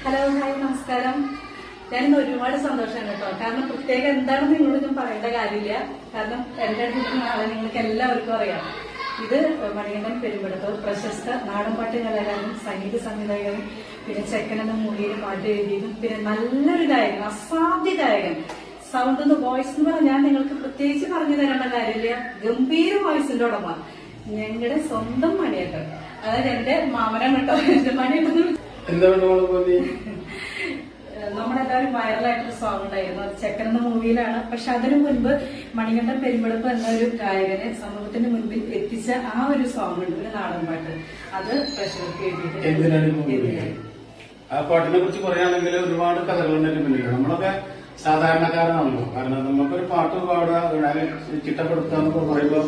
Hello hi നമസ്കാരം. ഞാൻ ഒരുപാട് സന്തോഷമാണ് കേട്ടോ. കാരണം പ്രത്യേകം എന്താണെന്ന് നിങ്ങളോട് ഞാൻ പറയേണ്ട കാര്യമില്ല. കാരണം എന്റെ അടുത്ത് നാളെ നിങ്ങൾക്ക് എല്ലാവർക്കും അറിയാം. ഇത് മണികണ്ഠൻ പെരുമ്പടത്ത് പ്രശസ്ത നാടൻപാട്ട് കലാകാരനും സംഗീത സംവിധായകനും പിന്നെ ചെക്കനെന്ന മൂവിയിൽ പാട്ട് എഴുതിയതും പിന്നെ നല്ലൊരു ഗായകൻ, അസാധ്യ ഗായകൻ. സൗണ്ട് വോയിസ് എന്ന് പറഞ്ഞാൽ ഞാൻ നിങ്ങൾക്ക് പ്രത്യേകിച്ച് പറഞ്ഞു തരേണ്ട കാര്യമില്ല. ഗംഭീര വോയിസിന്റെ ഉടമ ഞങ്ങളുടെ സ്വന്തം മണിയേട്ടൻ. അതായത് എന്റെ മാമനം കേട്ടോ. എന്റെ മണിയേട്ടൻ നമ്മളെല്ലാവരും വൈറലായിട്ടൊരു സോങ് ഉണ്ടായിരുന്നു. അത് ചെക്കൻ എന്ന മൂവിയിലാണ്. പക്ഷെ അതിനു മുൻപ് മണികണ്ഠൻ പെരുമ്പടപ്പ് എന്ന ഒരു ഗായകനെ സമൂഹത്തിന്റെ മുൻപിൽ എത്തിച്ച ആ ഒരു സോങ് ഉണ്ട്, ഒരു നാടൻ പാട്ട്. അത് പ്രഷർക്ക് എഴുതിയിട്ട് ആ പാട്ടിനെ കുറിച്ച് പറയുകയാണെങ്കിൽ ഒരുപാട് കഥകളുണ്ടായിട്ട് പിന്നില്ല. നമ്മളൊക്കെ സാധാരണക്കാരനാണല്ലോ. കാരണം നമുക്കൊരു പാട്ട് പാടുക, ചിട്ടപ്പെടുത്തുക എന്നൊക്കെ പറയുമ്പോൾ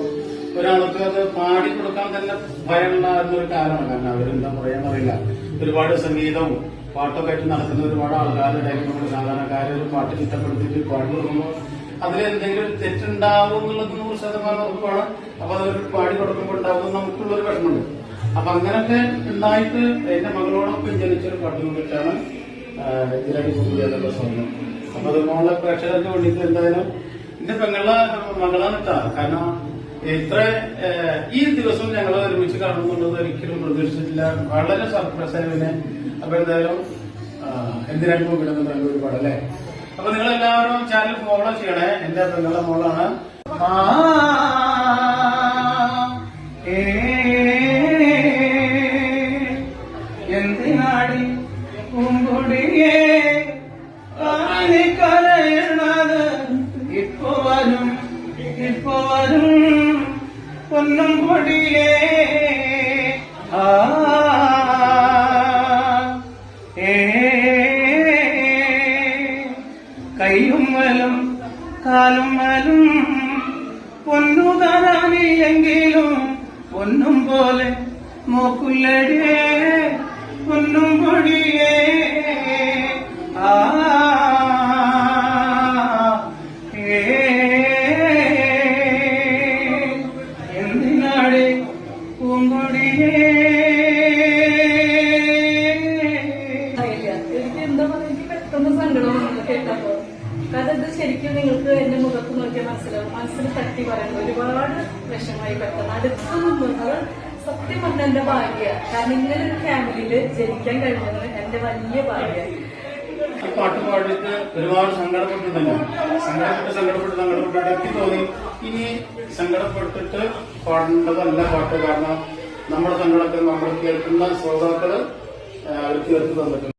ഒരാൾക്ക് അത് പാടി കൊടുക്കാൻ തന്നെ ഭയമുള്ള എന്നൊരു കാലമാണ്. കാരണം അവരെന്താ പറയാന്നറിയില്ല. ഒരുപാട് സംഗീതവും പാട്ടൊക്കെ ആയിട്ട് നടക്കുന്ന ഒരുപാട് ആൾക്കാരുടെ ഇടയിൽ നമ്മൾ സാധാരണക്കാരെ ഒരു പാട്ട് ചിട്ടപ്പെടുത്തിയിട്ട് പാടി കൊടുക്കുമ്പോൾ അതിലെന്തെങ്കിലും ഒരു തെറ്റുണ്ടാവും എന്നുള്ളത് 100% ഉറപ്പാണ്. അപ്പൊ അതൊരു പാടി കൊടുക്കുമ്പോൾ ഉണ്ടാകുമ്പോൾ നമുക്കുള്ളൊരു വിഷമമുണ്ട്. അപ്പൊ അങ്ങനെയൊക്കെ ഉണ്ടായിട്ട് എന്റെ മകളോടൊപ്പം ജനിച്ചൊരു പാട്ടിനോട്ടിട്ടാണ് ഇതിലടി കുട്ടികളുടെ സ്വന്തം. അപ്പൊ അത് മോളെ പ്രേക്ഷകർക്ക് വേണ്ടിയിട്ട് എന്തായാലും എന്റെ മകളാണ് ഇട്ടാ. കാരണം ഇത്ര ഈ ദിവസം ഞങ്ങൾ ഒരുമിച്ച് കാണുന്നുള്ളത് ഒരിക്കലും പ്രതീക്ഷിച്ചിട്ടില്ല. വളരെ സർപ്രൈസ് ആയതിനെ. അപ്പൊ എന്തായാലും എന്തിനാണ് വിടുന്നത് ഒരുപാട് അല്ലേ. അപ്പൊ നിങ്ങൾ എല്ലാവരും ചാനൽ ഫോളോ ചെയ്യണേ. എന്റെ പെങ്ങളുടെ മോളാണ്. എന്തിനാടി പൂങ്കൊടിയേ കരയണത്? ഇപ്പൊ വരും പൊന്നും കൊടിയേ. കൈയും മലും കാലും മലും പൊന്നു തരാനില്ലെങ്കിലും പൊന്നും പോലെ നോക്കുല്ലടിയേ പൊന്നും കൊടിയേ. എന്തിനാടി പൂങ്കൊടിയേ. എനിക്ക് എന്താ പറയുക, എനിക്ക് പെട്ടെന്ന് സങ്കടം കേട്ടപ്പോ. കാരണം ഇത് ശരിക്കും നിങ്ങൾക്ക് എന്റെ മുഖത്ത് നോക്കിയാൽ മനസ്സിലാവും. മനസ്സിൽ തട്ടി പറയുന്നത് ഒരുപാട് വിഷമമായി പെട്ടെന്ന് അടുത്ത് നിന്നത് സത്യം പറഞ്ഞ എന്റെ ഭാഗ്യ. കാരണം ഇങ്ങനെ ഒരു ഫാമിലിയില് ജനിക്കാൻ കഴിഞ്ഞത് എന്റെ വലിയ ഭാഗ്യ. പാട്ട് പാടിയിട്ട് ഒരുപാട് സങ്കടപ്പെട്ടിട്ടുണ്ടല്ലോ. സങ്കടപ്പെട്ട് എനിക്ക് തോന്നി ഇനി സങ്കടപ്പെട്ടിട്ട് പാടേണ്ടതല്ല പാട്ട്. കാരണം നമ്മുടെ സങ്കടത്തിൽ നമ്മൾ കേൾക്കുന്ന ശ്രോതാക്കള് അവർക്ക് കേട്ട് തന്നിട്ടുണ്ട്.